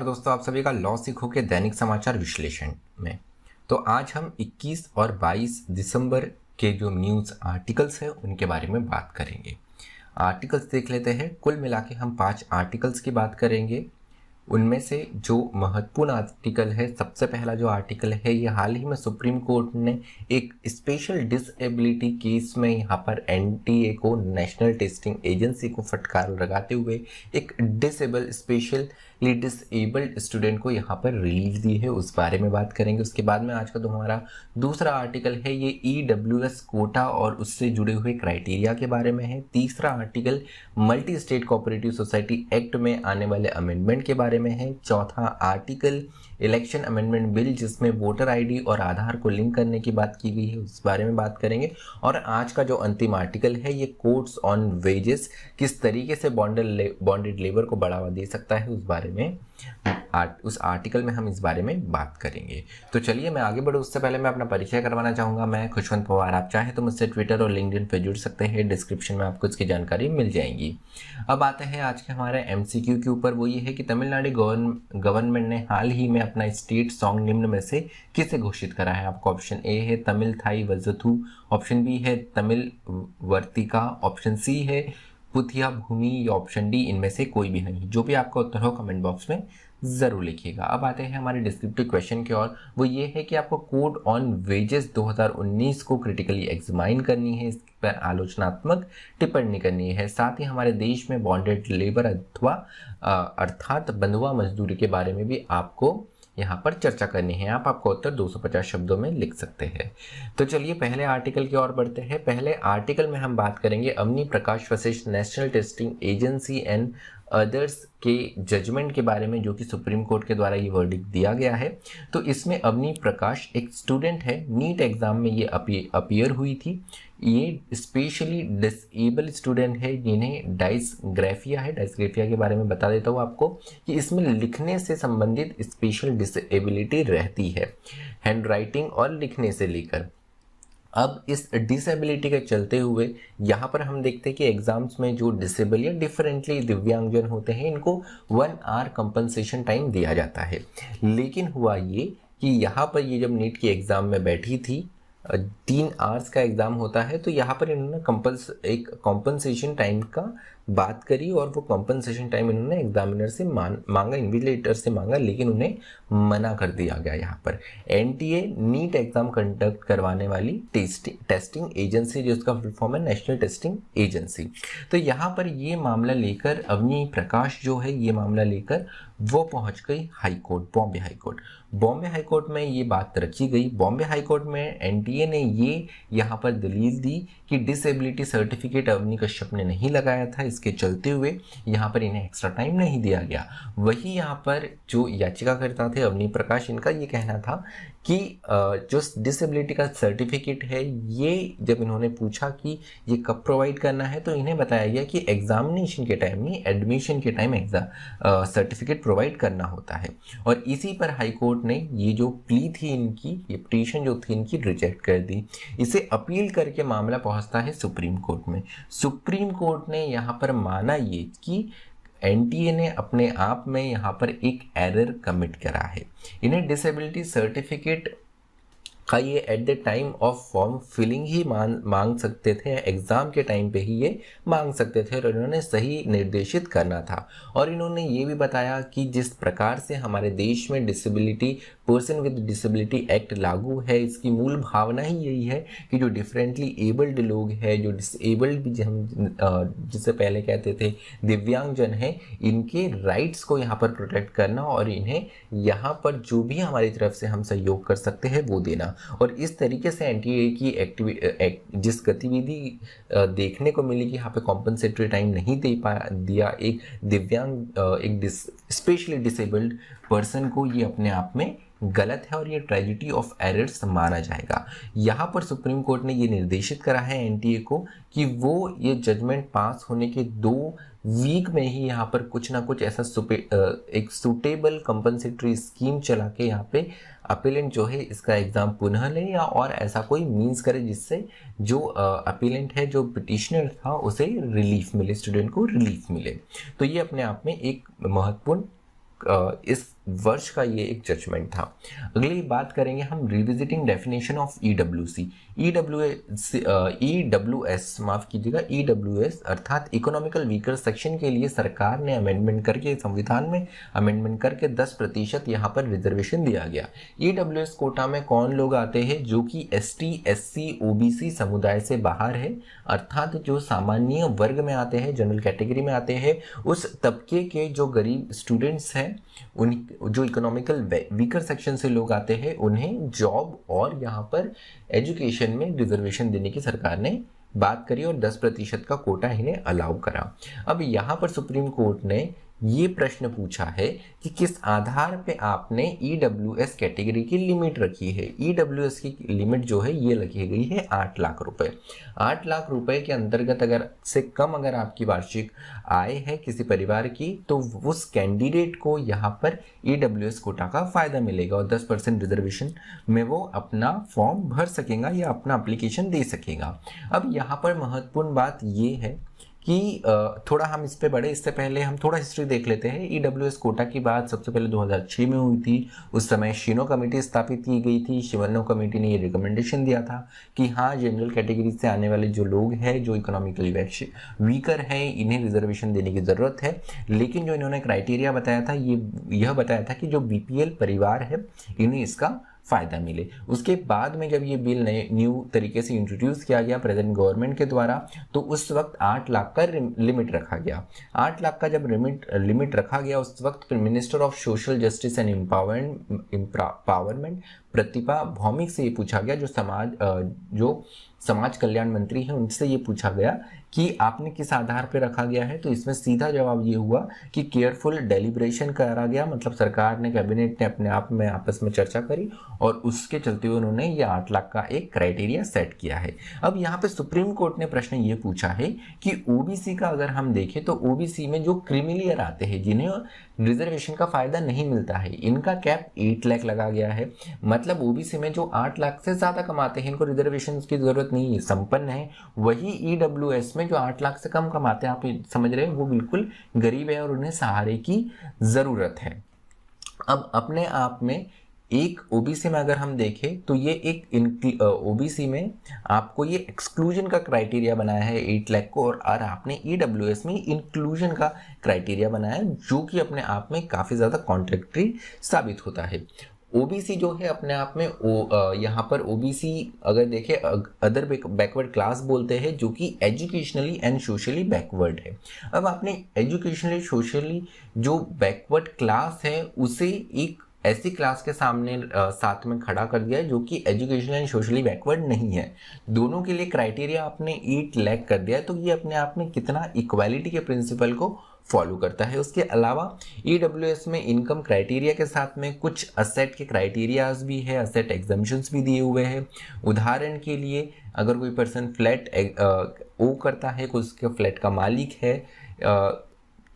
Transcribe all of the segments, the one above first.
नमस्कार दोस्तों, आप सभी का लॉ सीखो के दैनिक समाचार विश्लेषण में। तो आज हम 21 और 22 दिसंबर के जो न्यूज़ आर्टिकल्स हैं उनके बारे में बात करेंगे। आर्टिकल्स देख लेते हैं। कुल मिला के हम 5 आर्टिकल्स की बात करेंगे। उनमें से जो महत्वपूर्ण आर्टिकल है, सबसे पहला जो आर्टिकल है, ये हाल ही में सुप्रीम कोर्ट ने एक स्पेशल डिसेबिलिटी केस में यहाँ पर एनटीए को, नेशनल टेस्टिंग एजेंसी को फटकार लगाते हुए एक स्पेशली डिसेबल्ड स्टूडेंट को यहाँ पर रिलीफ दी है, उस बारे में बात करेंगे। उसके बाद में आज का जो हमारा दूसरा आर्टिकल है ये ईडब्ल्यूएस कोटा और उससे जुड़े हुए क्राइटेरिया के बारे में है। तीसरा article multi state cooperative society act में आने वाले अमेंडमेंट के बारे में है। चौथा आर्टिकल इलेक्शन अमेंडमेंट बिल, जिसमें वोटर आईडी और आधार को लिंक करने की बात की गई है, उस बारे में बात करेंगे। और आज का जो अंतिम आर्टिकल है ये कोर्ट्स ऑन वेजेस, किस तरीके से बॉन्डेड लेबर को बढ़ावा दे सकता है, उस बारे में उस आर्टिकल में हम इस बारे में बात करेंगे। तो चलिए मैं आगे बढ़ूँ उससे पहले मैं अपना परिचय करवाना चाहूँगा। मैं खुशवंत पवार। आप चाहें तो मुझसे ट्विटर और लिंक्डइन पे जुड़ सकते हैं, डिस्क्रिप्शन में आपको इसकी जानकारी मिल जाएगी। अब आते हैं आज के हमारे एमसीक्यू के ऊपर। वो ये है कि तमिलनाडु गवर्नमेंट ने हाल ही में अपना स्टेट सॉन्ग निम्न में से किसे घोषित करा है। आपको ऑप्शन ए है तमिल थाई वजथु, ऑप्शन बी है तमिल वर्तिका, ऑप्शन सी है पुथिया भूमि, या ऑप्शन डी इनमें से कोई भी नहीं। जो भी आपका उत्तर हो कमेंट बॉक्स में ज़रूर लिखिएगा। अब आते हैं हमारे डिस्क्रिप्टिव क्वेश्चन की ओर। वो ये है कि आपको कोड ऑन वेजेस 2019 को क्रिटिकली एग्जामाइन करनी है, इस पर आलोचनात्मक टिप्पणी करनी है। साथ ही हमारे देश में बॉन्डेड लेबर अथवा अर्थात बंधुआ मजदूरी के बारे में भी आपको यहाँ पर चर्चा करनी है। आपका उत्तर 250 शब्दों में लिख सकते हैं। तो चलिए पहले आर्टिकल की ओर बढ़ते हैं। पहले आर्टिकल में हम बात करेंगे Avni Prakash Vashishtha national testing agency and others के जजमेंट के बारे में, जो कि सुप्रीम कोर्ट के द्वारा ये वर्डिक्ट दिया गया है। तो इसमें अवनी प्रकाश एक स्टूडेंट है, नीट एग्जाम में ये अपीयर हुई थी। ये स्पेशली डिसेबल स्टूडेंट है जिन्हें डायस्ग्राफिया है। डायस्ग्राफिया के बारे में बता देता हूँ आपको कि इसमें लिखने से संबंधित स्पेशल डिसेबिलिटी रहती है, हैंड राइटिंग और लिखने से लेकर। अब इस डिसेबिलिटी के चलते हुए यहाँ पर हम देखते हैं कि एग्जाम्स में जो डिसेबल या डिफरेंटली दिव्यांगजन होते हैं, इनको 1 आवर कंपनसेशन टाइम दिया जाता है। लेकिन हुआ ये कि यहाँ पर ये जब नीट की एग्ज़ाम में बैठी थी, 3 आवर्स का एग्ज़ाम होता है, तो यहाँ पर इन्होंने एक कॉम्पनसेशन टाइम का बात करी और वो कॉम्पनसेशन टाइम इन्होंने एग्जामिनर से मांगा, इन्विजिलेटर से मांगा, लेकिन उन्हें मना कर दिया गया। यहाँ पर एनटीए नीट एग्जाम कंडक्ट करवाने वाली टेस्टिंग एजेंसी, जिसका फुल फॉर्म है नेशनल टेस्टिंग एजेंसी। तो यहाँ पर ये मामला लेकर अवनी प्रकाश जो है, ये मामला लेकर वो पहुंच गई high court, Bombay high court. Bombay high court में ये बात रखी गई। बॉम्बे हाई कोर्ट में एनटीए ने ये यहाँ पर दलील दी कि डिसेबिलिटी सर्टिफिकेट अवनी कश्यप ने नहीं लगाया था, इसके चलते हुए यहाँ पर इन्हें एक्स्ट्रा टाइम नहीं दिया गया। वही यहाँ पर जो याचिकाकर्ता थे अवनी प्रकाश, इनका ये कहना था कि जो डिसेबिलिटी का सर्टिफिकेट है, ये जब इन्होंने पूछा कि ये कब प्रोवाइड करना है, तो इन्हें बताया गया कि एग्जामिनेशन के टाइम नहीं, एडमिशन के टाइम सर्टिफिकेट प्रोवाइड करना होता है। और इसी पर हाई कोर्ट ने ये जो प्ली थी इनकी, ये पिटीशन जो थी इनकी, रिजेक्ट कर दी। इसे अपील करके मामला पहुंचता है सुप्रीम कोर्ट में। सुप्रीम कोर्ट ने यहाँ पर माना ये कि एनटीए ने अपने आप में यहाँ पर एक एरर कमिट करा है। इन्हें डिसेबिलिटी सर्टिफिकेट का ये at the time of form filling ही मांग सकते थे, एग्ज़ाम के टाइम पे ही ये मांग सकते थे, और इन्होंने सही निर्देशित करना था। और इन्होंने ये भी बताया कि जिस प्रकार से हमारे देश में पर्सन विद डिसेबिलिटी एक्ट लागू है, इसकी मूल भावना ही यही है कि जो डिफरेंटली एबल्ड लोग हैं, जो डिसेबल्ड भी हम जिसे पहले कहते थे दिव्यांगजन हैं, इनके राइट्स को यहाँ पर प्रोटेक्ट करना और इन्हें यहाँ पर जो भी हमारी तरफ से हम सहयोग कर सकते हैं वो देना। और इस तरीके से एनटीए की जिस गतिविधि देखने को मिली कि यहाँ पे कॉम्पनसेटरी टाइम नहीं दिया एक दिव्यांग स्पेशली डिसेबल्ड पर्सन को, ये अपने आप में गलत है और ये ट्रेजिडी ऑफ एरर्स माना जाएगा। यहाँ पर सुप्रीम कोर्ट ने ये निर्देशित करा है एनटीए को कि वो ये जजमेंट पास होने के 2 वीक में ही यहाँ पर कुछ ना कुछ ऐसा एक सूटेबल कंपनसेटरी स्कीम चला के यहाँ पे अपीलेंट जो है इसका एग्ज़ाम पुनः ले, या और ऐसा कोई मीन्स करे जिससे जो अपीलेंट है, जो पिटिशनर था, उसे रिलीफ मिले, स्टूडेंट को रिलीफ मिले। तो ये अपने आप में एक महत्वपूर्ण इस वर्ष का ये एक जजमेंट था। अगली बात करेंगे हम revisiting definition of EWC. EWS माफ कीजिएगा, ईडब्ल्यूएस अर्थात इकोनॉमिकल वीकर सेक्शन के लिए सरकार ने अमेंडमेंट करके, संविधान में अमेंडमेंट करके 10% यहाँ पर रिजर्वेशन दिया गया। ईडब्ल्यूएस कोटा में कौन लोग आते हैं? जो कि एसटी, एससी, ओबीसी समुदाय से बाहर है, अर्थात जो सामान्य वर्ग में आते हैं, जनरल कैटेगरी में आते हैं, उस तबके के जो गरीब स्टूडेंट्स हैं, उन जो इकोनॉमिकल वीकर सेक्शन से लोग आते हैं, उन्हें जॉब और यहाँ पर एजुकेशन में रिजर्वेशन देने की सरकार ने बात करी और 10% का कोटा इन्हें अलाउ करा। अब यहाँ पर सुप्रीम कोर्ट ने ये प्रश्न पूछा है कि किस आधार पे आपने ईडब्ल्यूएस कैटेगरी की लिमिट रखी है। ईडब्ल्यूएस की लिमिट जो है ये रखी गई है 8 लाख रुपए। 8 लाख रुपए के अंतर्गत अगर से कम अगर आपकी वार्षिक आय है किसी परिवार की, तो उस कैंडिडेट को यहाँ पर ईडब्ल्यूएस कोटा का फायदा मिलेगा और 10% रिजर्वेशन में वो अपना फॉर्म भर सकेगा या अपना एप्लीकेशन दे सकेगा। अब यहाँ पर महत्वपूर्ण बात ये है कि थोड़ा हम इस पे बढ़े, इससे पहले हम थोड़ा हिस्ट्री देख लेते हैं। ईडब्ल्यूएस कोटा की बात सबसे पहले 2006 में हुई थी। उस समय शिनो कमेटी स्थापित की गई थी। शिवन्नो कमेटी ने ये रिकमेंडेशन दिया था कि हाँ, जनरल कैटेगरी से आने वाले जो लोग हैं, जो इकोनॉमिकली वीकर हैं, इन्हें रिजर्वेशन देने की ज़रूरत है। लेकिन जो इन्होंने क्राइटेरिया बताया था, यह बताया था कि जो बीपीएल परिवार है, इन्हें इसका फ़ायदा मिले। उसके बाद में जब ये बिल न्यू तरीके से इंट्रोड्यूस किया गया प्रेजेंट गवर्नमेंट के द्वारा, तो उस वक्त 8 लाख का लिमिट रखा गया। 8 लाख का जब लिमिट रखा गया, उस वक्त minister of social justice and empowerment Pratibha Bhoumik से ये पूछा गया, जो समाज कल्याण मंत्री हैं, उनसे ये पूछा गया कि आपने किस आधार पर रखा गया है। तो इसमें सीधा जवाब ये हुआ कि केयरफुल डेलिब्रेशन करा गया, मतलब सरकार ने, कैबिनेट ने अपने आप में आपस में चर्चा करी और उसके चलते हुए उन्होंने ये 8 लाख का एक क्राइटेरिया सेट किया है। अब यहाँ पे सुप्रीम कोर्ट ने प्रश्न ये पूछा है कि ओबीसी का अगर हम देखें तो ओबीसी में जो क्रीमिलियर आते हैं, जिन्हें रिजर्वेशन का फायदा नहीं मिलता है, इनका कैप 8 लाख लगा गया है। मतलब ओबीसी में जो 8 लाख से ज्यादा कमाते हैं, इनको रिजर्वेशन की जरूरत नहीं है, संपन्न है। वही ईडब्ल्यूएस में जो 8 लाख से कम कमाते हैं, आप समझ रहे हैं, वो बिल्कुल गरीब है और उन्हें सहारे की जरूरत है। अब अपने आप में एक ओबीसी में अगर हम देखें तो ये एक ओबीसी में आपको ये एक्सक्लूजन का क्राइटेरिया बनाया है 8 लाख को, और आपने ईडब्ल्यूएस में इंक्लूजन का क्राइटेरिया बनाया है, जो कि अपने आप में काफ़ी ज़्यादा कॉन्ट्रडिक्टरी साबित होता है। ओबीसी जो है अपने आप में यहाँ पर ओबीसी अगर देखें अदर बैकवर्ड क्लास बोलते हैं, जो कि एजुकेशनली एंड सोशली बैकवर्ड है। अब आपने एजुकेशनली सोशली जो बैकवर्ड क्लास है उसे एक ऐसी क्लास के सामने साथ में खड़ा कर दिया है जो कि एजुकेशनल एंड सोशली बैकवर्ड नहीं है। दोनों के लिए क्राइटेरिया आपने 8 लाख कर दिया है, तो ये अपने आप में कितना इक्वालिटी के प्रिंसिपल को फॉलो करता है। उसके अलावा ईडब्ल्यूएस में इनकम क्राइटेरिया के साथ में कुछ असेट के क्राइटेरियाज भी है, असेट एग्जम्पशंस भी दिए हुए हैं। उदाहरण के लिए अगर कोई पर्सन फ्लैट ओ करता है, कोई उसके फ्लैट का मालिक है,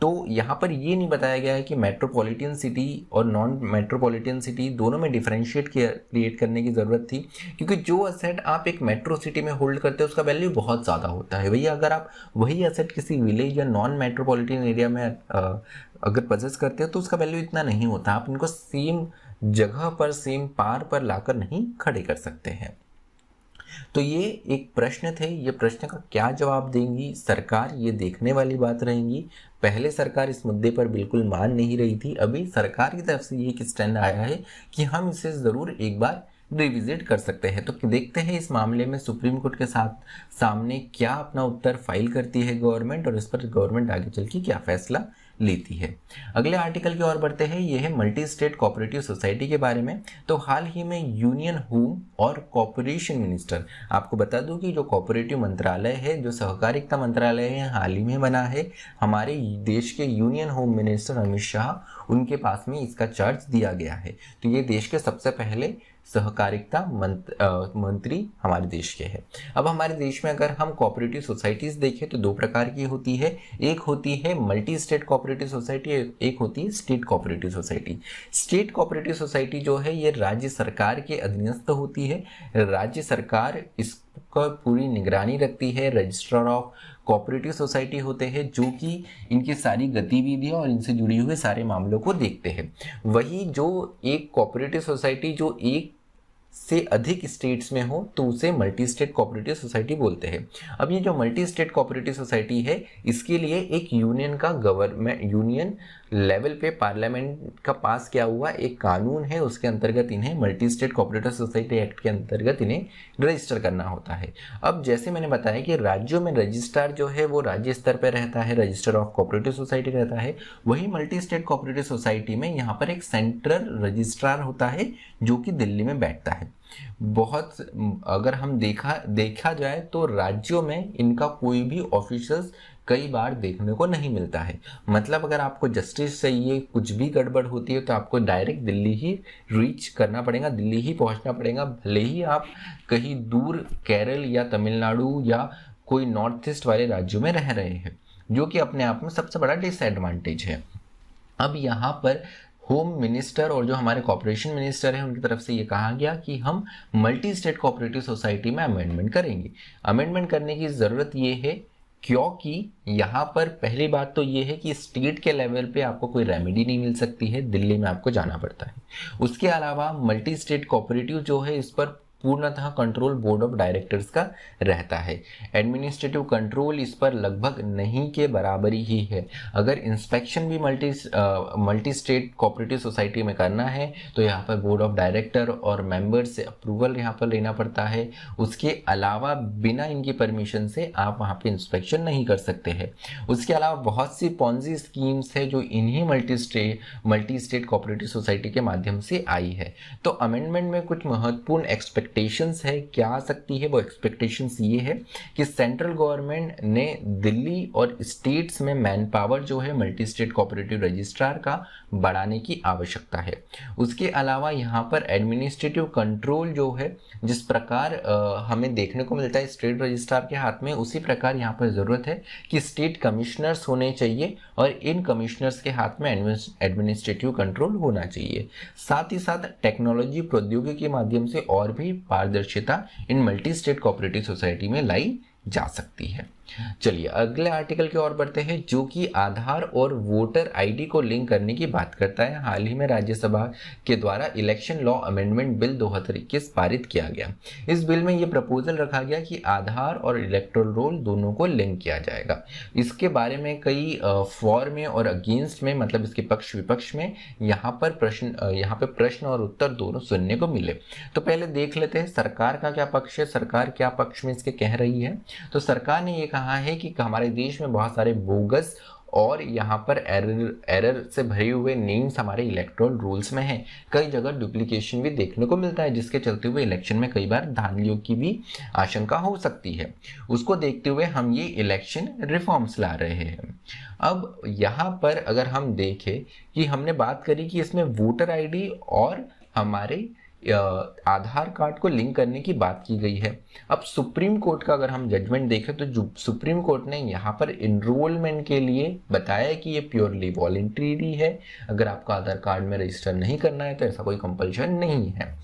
तो यहाँ पर ये नहीं बताया गया है कि मेट्रोपॉलिटन सिटी और नॉन मेट्रोपॉलिटन सिटी दोनों में डिफरेंशिएट क्रिएट करने की ज़रूरत थी, क्योंकि जो असेट आप एक मेट्रो सिटी में होल्ड करते हो उसका वैल्यू बहुत ज़्यादा होता है। भैया अगर आप वही असेट किसी विलेज या नॉन मेट्रोपॉलिटन एरिया में अगर पजेस करते हो तो उसका वैल्यू इतना नहीं होता। आप इनको सेम जगह पर, सेम पार पर लाकर नहीं खड़े कर सकते हैं। तो ये एक प्रश्न थे, ये प्रश्न का क्या जवाब देंगी सरकार, ये देखने वाली बात रहेगी। पहले सरकार इस मुद्दे पर बिल्कुल मान नहीं रही थी, अभी सरकार की तरफ से ये एक स्टैंड आया है कि हम इसे ज़रूर एक बार रिविजिट कर सकते हैं। तो देखते हैं इस मामले में सुप्रीम कोर्ट के सामने क्या अपना उत्तर फाइल करती है गवर्नमेंट, और इस पर गवर्नमेंट आगे चल के क्या फैसला लेती है। अगले आर्टिकल की ओर बढ़ते हैं, यह है मल्टी स्टेट कोऑपरेटिव सोसाइटी के बारे में। तो हाल ही में यूनियन होम और कॉर्पोरेशन मिनिस्टर, आपको बता दूं कि जो कोऑपरेटिव मंत्रालय है, जो सहकारिता मंत्रालय है, हाल ही में बना है। हमारे देश के union home minister Amit Shah, उनके पास में इसका चार्ज दिया गया है। तो ये देश के सबसे पहले सहकारिता मंत्री हमारे देश के हैं। अब हमारे देश में अगर हम कोऑपरेटिव सोसाइटीज देखें तो 2 प्रकार की होती है। एक होती है मल्टी स्टेट कोऑपरेटिव सोसाइटी, एक होती है state cooperative society. State cooperative society जो है ये राज्य सरकार के अधीनस्थ होती है। राज्य सरकार इसका पूरी निगरानी रखती है। रजिस्ट्रार ऑफ कोऑपरेटिव सोसाइटी होते हैं जो कि इनकी सारी गतिविधियां और इनसे जुड़ी हुए सारे मामलों को देखते हैं। वही जो एक कोऑपरेटिव सोसाइटी जो एक से अधिक स्टेट्स में हो तो उसे मल्टी स्टेट कोऑपरेटिव सोसाइटी बोलते हैं। अब ये जो मल्टी स्टेट कोऑपरेटिव सोसाइटी है इसके लिए एक यूनियन का गवर्नमेंट यूनियन लेवल पे पार्लियामेंट का पास किया हुआ एक कानून है, उसके अंतर्गत इन्हें multi state cooperative society act के अंतर्गत इन्हें रजिस्टर करना होता है। अब जैसे मैंने बताया कि राज्यों में रजिस्ट्रार जो है वो राज्य स्तर पर रहता है, रजिस्टर ऑफ कोऑपरेटिव सोसाइटी रहता है। वही मल्टी स्टेट कोऑपरेटिव सोसाइटी में यहाँ पर एक सेंट्रल रजिस्ट्रार होता है जो कि दिल्ली में बैठता है। बहुत अगर हम देखा जाए तो राज्यों में इनका कोई भी ऑफिशियल्स कई बार देखने को नहीं मिलता है। मतलब अगर आपको जस्टिस चाहिए, कुछ भी गड़बड़ होती है तो आपको डायरेक्ट दिल्ली ही रीच करना पड़ेगा, दिल्ली ही पहुंचना पड़ेगा, भले ही आप कहीं दूर केरल या तमिलनाडु या कोई नॉर्थ ईस्ट वाले राज्यों में रह रहे हैं, जो कि अपने आप में सबसे बड़ा डिसएडवांटेज है। अब यहाँ पर होम मिनिस्टर और जो हमारे कॉर्पोरेशन मिनिस्टर हैं उनकी तरफ से ये कहा गया कि हम मल्टी स्टेट कोऑपरेटिव सोसाइटी में अमेंडमेंट करेंगे। अमेंडमेंट करने की ज़रूरत ये है क्योंकि यहाँ पर पहली बात तो ये है कि स्टेट के लेवल पे आपको कोई रेमेडी नहीं मिल सकती है, दिल्ली में आपको जाना पड़ता है। उसके अलावा मल्टी स्टेट कोऑपरेटिव जो है इस पर पूर्णतः कंट्रोल बोर्ड ऑफ डायरेक्टर्स का रहता है। एडमिनिस्ट्रेटिव कंट्रोल इस पर लगभग नहीं के बराबरी ही है। अगर इंस्पेक्शन भी मल्टी स्टेट कोऑपरेटिव सोसाइटी में करना है तो यहाँ पर बोर्ड ऑफ डायरेक्टर और मेंबर्स से अप्रूवल यहाँ पर लेना पड़ता है। उसके अलावा बिना इनकी परमिशन से आप वहाँ पे इंस्पेक्शन नहीं कर सकते हैं। उसके अलावा बहुत सी पॉन्जी स्कीम्स है जो इन्हीं मल्टी स्टेट कोऑपरेटिव सोसाइटी के माध्यम से आई है। तो अमेंडमेंट में कुछ महत्वपूर्ण एक्सपेक्टेशंस है, क्या आ सकती है वो एक्सपेक्टेशंस ये है कि सेंट्रल गवर्नमेंट ने दिल्ली और स्टेट्स में मैन पावर जो है मल्टी स्टेट कोऑपरेटिव रजिस्ट्रार का बढ़ाने की आवश्यकता है। उसके अलावा यहाँ पर एडमिनिस्ट्रेटिव कंट्रोल जो है जिस प्रकार हमें देखने को मिलता है स्टेट रजिस्ट्रार के हाथ में, उसी प्रकार यहाँ पर ज़रूरत है कि स्टेट कमिश्नर्स होने चाहिए और इन कमिश्नर्स के हाथ में एडमिनिस्ट्रेटिव कंट्रोल होना चाहिए। साथ ही साथ टेक्नोलॉजी प्रौद्योगिकी के माध्यम से और भी पारदर्शिता इन मल्टी स्टेट कोऑपरेटिव सोसाइटी में लाई जा सकती है। चलिए अगले आर्टिकल की ओर बढ़ते हैं जो कि आधार और वोटर आईडी को लिंक करने की बात करता है। हाल ही में राज्यसभा के द्वारा इलेक्शन लॉ अमेंडमेंट बिल 2021 पारित किया गया। इस बिल में ये प्रपोजल रखा गया कि आधार और इलेक्टोरल रोल दोनों को लिंक किया जाएगा। इसके बारे में कई फॉर में और अगेंस्ट में, मतलब इसके पक्ष विपक्ष में यहाँ पे प्रश्न और उत्तर दोनों सुनने को मिले। तो पहले देख लेते हैं सरकार का क्या पक्ष है, सरकार क्या पक्ष में इसके कह रही है। तो सरकार ने ये कहा है कि हमारे देश में बहुत सारे बोगस और यहाँ पर एरर से भरे हुए नेम्स हमारे इलेक्टोरल रूल्स में हैं। कई जगह डुप्लीकेशन भी देखने को मिलता है जिसके चलते हुए इलेक्शन में कई बार धांधलियों की भी आशंका हो सकती है। उसको देखते हुए हम ये इलेक्शन रिफॉर्म्स ला रहे हैं। अब यहाँ पर अगर हम देखें कि हमने बात करी कि इसमें वोटर आईडी और हमारे आधार कार्ड को लिंक करने की बात की गई है। अब सुप्रीम कोर्ट का अगर हम जजमेंट देखें तो जो सुप्रीम कोर्ट ने यहाँ पर इनरोलमेंट के लिए बताया कि ये प्योरली वॉलंटरी है। अगर आपको आधार कार्ड में रजिस्टर नहीं करना है तो ऐसा कोई कंपल्शन नहीं है।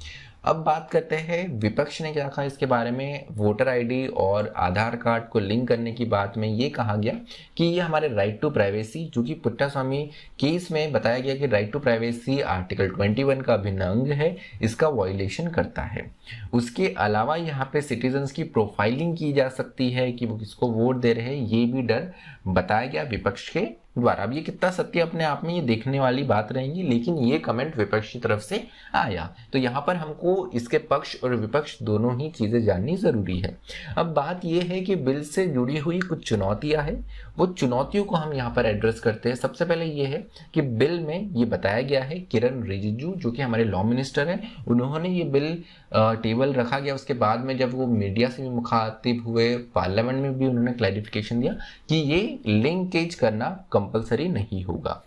अब बात करते हैं विपक्ष ने क्या कहा इसके बारे में। वोटर आईडी और आधार कार्ड को लिंक करने की बात में ये कहा गया कि ये हमारे राइट टू प्राइवेसी, जो कि पुट्टास्वामी केस में बताया गया कि राइट टू प्राइवेसी आर्टिकल 21 का अभिन्न अंग है, इसका वायलेशन करता है। उसके अलावा यहाँ पे सिटीजन्स की प्रोफाइलिंग की जा सकती है कि वो किसको वोट दे रहे हैं, ये भी डर बताया गया विपक्ष के द्वारा। अब ये कितना सत्य अपने आप में ये देखने वाली बात रहेगी, लेकिन ये कमेंट विपक्ष की तरफ से आया। तो यहाँ पर हमको इसके पक्ष और विपक्ष दोनों ही चीज़ें जाननी ज़रूरी है। अब बात ये है कि बिल से जुड़ी हुई कुछ चुनौतियाँ हैं, वो चुनौतियों को हम यहाँ पर एड्रेस करते हैं। सबसे पहले ये है कि बिल में ये बताया गया है, किरण रिजिजू जो कि हमारे लॉ मिनिस्टर हैं, उन्होंने ये बिल टेबल रखा गया। उसके बाद में जब वो मीडिया से भी मुखातिब हुए, पार्लियामेंट में भी उन्होंने क्लैरिफिकेशन दिया कि ये लिंकेज करना कंपलसरी नहीं होगा।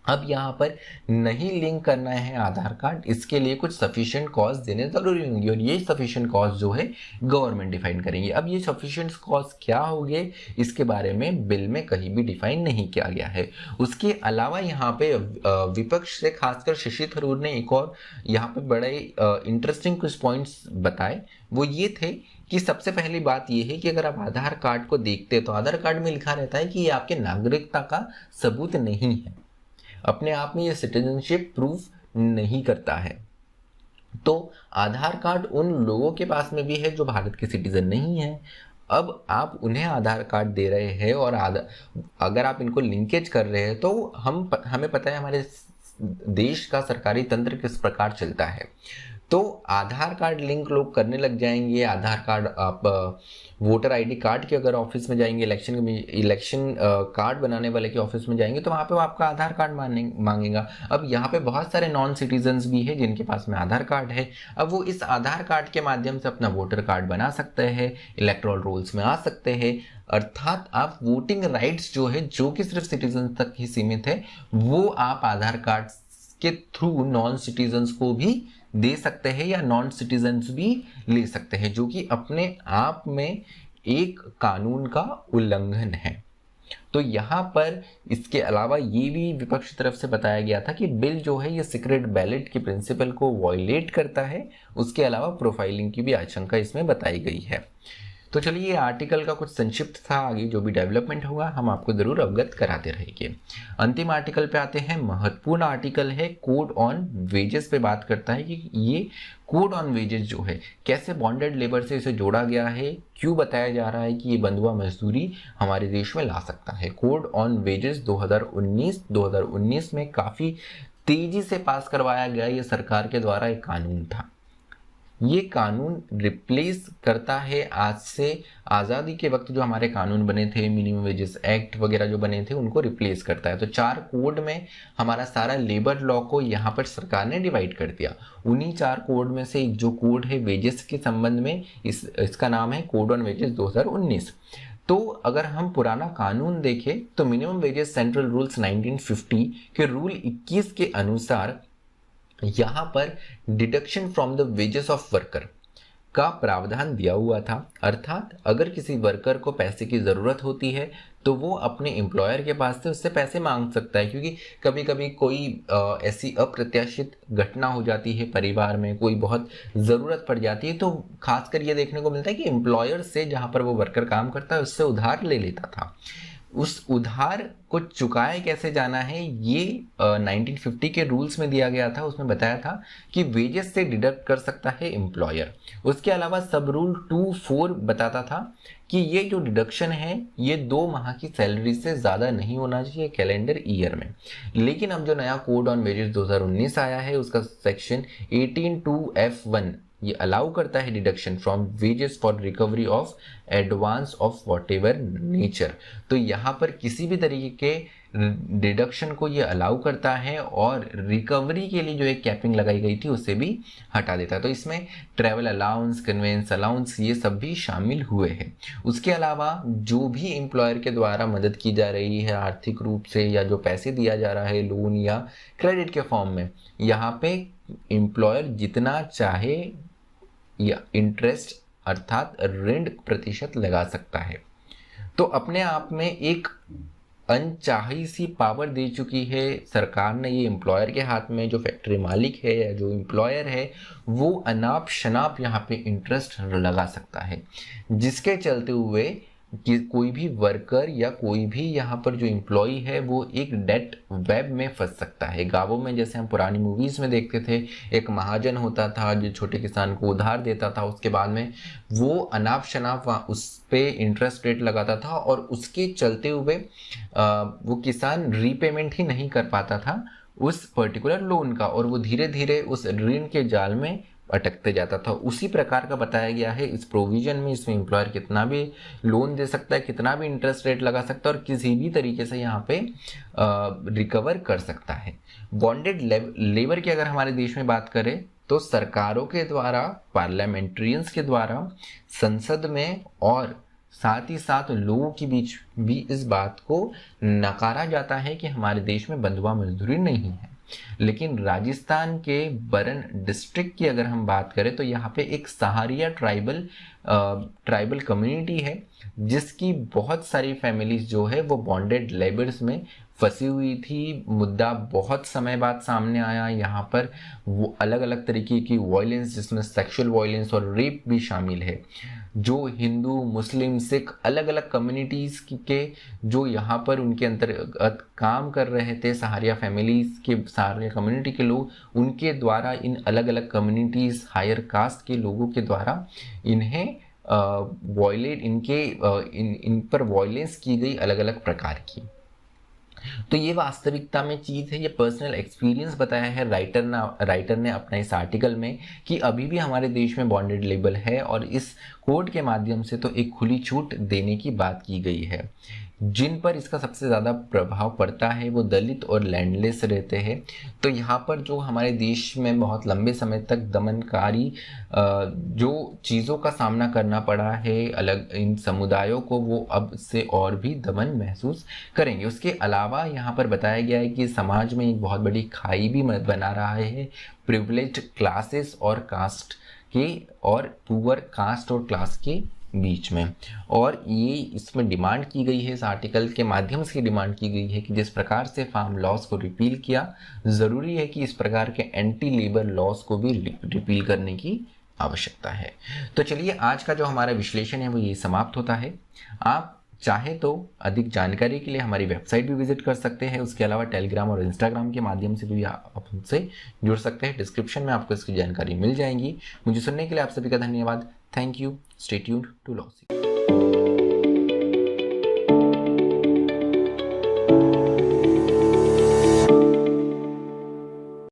अब यहाँ पर नहीं लिंक करना है आधार कार्ड, इसके लिए कुछ सफिशिएंट कॉज देने ज़रूरी होंगे और ये सफिशिएंट कॉज जो है गवर्नमेंट डिफाइन करेंगे। अब ये सफिशिएंट कॉज क्या होंगे इसके बारे में बिल में कहीं भी डिफाइन नहीं किया गया है। उसके अलावा यहाँ पे विपक्ष से खासकर शशि थरूर ने एक और यहाँ पे बड़े इंटरेस्टिंग कुछ पॉइंट्स बताए। वो ये थे कि सबसे पहली बात यह है कि अगर आप आधार कार्ड को देखते हैं तो आधार कार्ड में लिखा रहता है कि ये आपके नागरिकता का सबूत नहीं है, अपने आप में ये सिटीजनशिप प्रूफ नहीं करता है। तो आधार कार्ड उन लोगों के पास में भी है जो भारत के सिटीजन नहीं है। अब आप उन्हें आधार कार्ड दे रहे हैं और अगर आप इनको लिंकेज कर रहे हैं तो हमें पता है हमारे देश का सरकारी तंत्र किस प्रकार चलता है। तो आधार कार्ड लिंक लोग करने लग जाएंगे। आधार कार्ड आप वोटर आईडी कार्ड के अगर ऑफिस में जाएंगे, इलेक्शन कार्ड बनाने वाले के ऑफिस में जाएंगे तो वहाँ पे वो आपका आधार कार्ड मांगेगा। अब यहाँ पे बहुत सारे नॉन सिटीजन्स भी हैं जिनके पास में आधार कार्ड है। अब वो इस आधार कार्ड के माध्यम से अपना वोटर कार्ड बना सकते हैं, इलेक्टोरल रोल्स में आ सकते हैं। अर्थात आप वोटिंग राइट्स जो कि सिर्फ सिटीजन तक ही सीमित है, वो आप आधार कार्ड के थ्रू नॉन सिटीजन्स को भी दे सकते हैं या नॉन सिटीजन्स भी ले सकते हैं, जो कि अपने आप में एक कानून का उल्लंघन है। तो यहाँ पर इसके अलावा ये भी विपक्ष की तरफ से बताया गया था कि बिल जो है ये सीक्रेट बैलेट के प्रिंसिपल को वॉयलेट करता है। उसके अलावा प्रोफाइलिंग की भी आशंका इसमें बताई गई है। तो चलिए, ये आर्टिकल का कुछ संक्षिप्त था, आगे जो भी डेवलपमेंट होगा हम आपको जरूर अवगत कराते रहेंगे। अंतिम आर्टिकल पे आते हैं। महत्वपूर्ण आर्टिकल है कोड ऑन वेजेस पे बात करता है कि ये कोड ऑन वेजेस जो है कैसे बॉन्डेड लेबर से इसे जोड़ा गया है, क्यों बताया जा रहा है कि ये बंधुआ मजदूरी हमारे देश में ला सकता है। कोड ऑन वेजेस 2019 में काफ़ी तेजी से पास करवाया गया ये सरकार के द्वारा एक कानून था। ये कानून रिप्लेस करता है आज से आज़ादी के वक्त जो हमारे कानून बने थे, मिनिमम वेजेस एक्ट वगैरह जो बने थे, उनको रिप्लेस करता है। तो 4 कोड में हमारा सारा लेबर लॉ को यहाँ पर सरकार ने डिवाइड कर दिया। उन्हीं 4 कोड में से एक जो कोड है वेजेस के संबंध में, इसका नाम है कोड ऑन वेजेस 2019। तो अगर हम पुराना कानून देखें तो मिनिमम वेजेस सेंट्रल रूल्स 1950 के रूल 21 के अनुसार यहाँ पर deduction from the wages of worker का प्रावधान दिया हुआ था। अर्थात अगर किसी वर्कर को पैसे की ज़रूरत होती है तो वो अपने एम्प्लॉयर के पास से उससे पैसे मांग सकता है, क्योंकि कभी कभी कोई ऐसी अप्रत्याशित घटना हो जाती है, परिवार में कोई बहुत ज़रूरत पड़ जाती है, तो खासकर ये देखने को मिलता है कि एम्प्लॉयर से जहाँ पर वो वर्कर काम करता है उससे उधार ले लेता था। उस उधार को चुकाए कैसे जाना है ये 1950 के रूल्स में दिया गया था। उसमें बताया था कि वेजेस से डिडक्ट कर सकता है एम्प्लॉयर। उसके अलावा सब रूल 24 बताता था कि ये जो डिडक्शन है ये 2 माह की सैलरी से ज़्यादा नहीं होना चाहिए कैलेंडर ईयर में। लेकिन अब जो नया कोड ऑन वेजेस 2019 आया है उसका सेक्शन 18(2)(f)(1) ये अलाउ करता है deduction from wages for recovery of advance of whatever nature. तो यहाँ पर किसी भी तरीके के डिडक्शन को ये अलाउ करता है और रिकवरी के लिए जो एक कैपिंग लगाई गई थी उसे भी हटा देता है। तो इसमें ट्रैवल अलाउंस, कन्वेंस अलाउंस ये सब भी शामिल हुए हैं। उसके अलावा जो भी एम्प्लॉयर के द्वारा मदद की जा रही है आर्थिक रूप से, या जो पैसे दिया जा रहा है लोन या क्रेडिट के फॉर्म में, यहाँ पे एम्प्लॉयर जितना चाहे या इंटरेस्ट अर्थात ऋण प्रतिशत लगा सकता है। तो अपने आप में एक अनचाही सी पावर दे चुकी है सरकार ने ये एम्प्लॉयर के हाथ में। जो फैक्ट्री मालिक है या जो एम्प्लॉयर है वो अनाप शनाप यहाँ पे इंटरेस्ट लगा सकता है, जिसके चलते हुए कि कोई भी वर्कर या कोई भी यहाँ पर जो एम्प्लॉई है वो एक डेट वेब में फंस सकता है। गांवों में जैसे हम पुरानी मूवीज़ में देखते थे, एक महाजन होता था जो छोटे किसान को उधार देता था, उसके बाद में वो अनाप शनाप उस पे इंटरेस्ट रेट लगाता था और उसके चलते हुए वो किसान रीपेमेंट ही नहीं कर पाता था उस पर्टिकुलर लोन का, और वो धीरे धीरे उस ऋण के जाल में अटकते जाता था। उसी प्रकार का बताया गया है इस प्रोविजन में। इसमें एम्प्लॉयर कितना भी लोन दे सकता है, कितना भी इंटरेस्ट रेट लगा सकता है और किसी भी तरीके से यहाँ पे रिकवर कर सकता है। बॉन्डेड लेबर की अगर हमारे देश में बात करें तो सरकारों के द्वारा, पार्लियामेंट्रियंस के द्वारा, संसद में और साथ ही साथ लोगों के बीच भी इस बात को नकारा जाता है कि हमारे देश में बंधुआ मजदूरी नहीं है। लेकिन राजस्थान के बरन डिस्ट्रिक्ट की अगर हम बात करें तो यहाँ पे एक सहारिया ट्राइबल ट्राइबल कम्युनिटी है जिसकी बहुत सारी फैमिलीज जो है वो बॉन्डेड लेबर्स में फंसी हुई थी। मुद्दा बहुत समय बाद सामने आया। यहाँ पर वो अलग अलग तरीके की वायलेंस, जिसमें सेक्सुअल वायलेंस और रेप भी शामिल है, जो हिंदू, मुस्लिम, सिख अलग अलग कम्युनिटीज़ के जो यहाँ पर उनके अंतर्गत काम कर रहे थे, सहारिया फैमिलीज़ के, सहारिया कम्युनिटी के लोग, उनके द्वारा इन अलग अलग कम्युनिटीज़, हायर कास्ट के लोगों के द्वारा इन्हें वॉयलेट इन पर वॉयलेंस की गई अलग अलग प्रकार की। तो ये वास्तविकता में चीज़ है, ये पर्सनल एक्सपीरियंस बताया है राइटर ने अपने इस आर्टिकल में कि अभी भी हमारे देश में बॉन्डेड लेबल है और इस कोड के माध्यम से तो एक खुली छूट देने की बात की गई है। जिन पर इसका सबसे ज़्यादा प्रभाव पड़ता है वो दलित और लैंडलेस रहते हैं। तो यहाँ पर जो हमारे देश में बहुत लंबे समय तक दमनकारी जो चीज़ों का सामना करना पड़ा है अलग इन समुदायों को, वो अब से और भी दमन महसूस करेंगे। उसके अलावा यहाँ पर बताया गया है कि समाज में एक बहुत बड़ी खाई भी बना रहा है प्रिविलेज्ड क्लासेस और कास्ट के और पुअर कास्ट और क्लास के बीच में। और ये इसमें डिमांड की गई है, इस आर्टिकल के माध्यम से डिमांड की गई है कि जिस प्रकार से फार्म लॉज को रिपील किया, ज़रूरी है कि इस प्रकार के एंटी लेबर लॉज को भी रिपील करने की आवश्यकता है। तो चलिए आज का जो हमारा विश्लेषण है वो ये समाप्त होता है। आप चाहे तो अधिक जानकारी के लिए हमारी वेबसाइट भी विजिट कर सकते हैं। उसके अलावा टेलीग्राम और इंस्टाग्राम के माध्यम से भी आप हमसे जुड़ सकते हैं। डिस्क्रिप्शन में आपको इसकी जानकारी मिल जाएगी। मुझे सुनने के लिए आप सभी का धन्यवाद। Thank you. Stay tuned to law.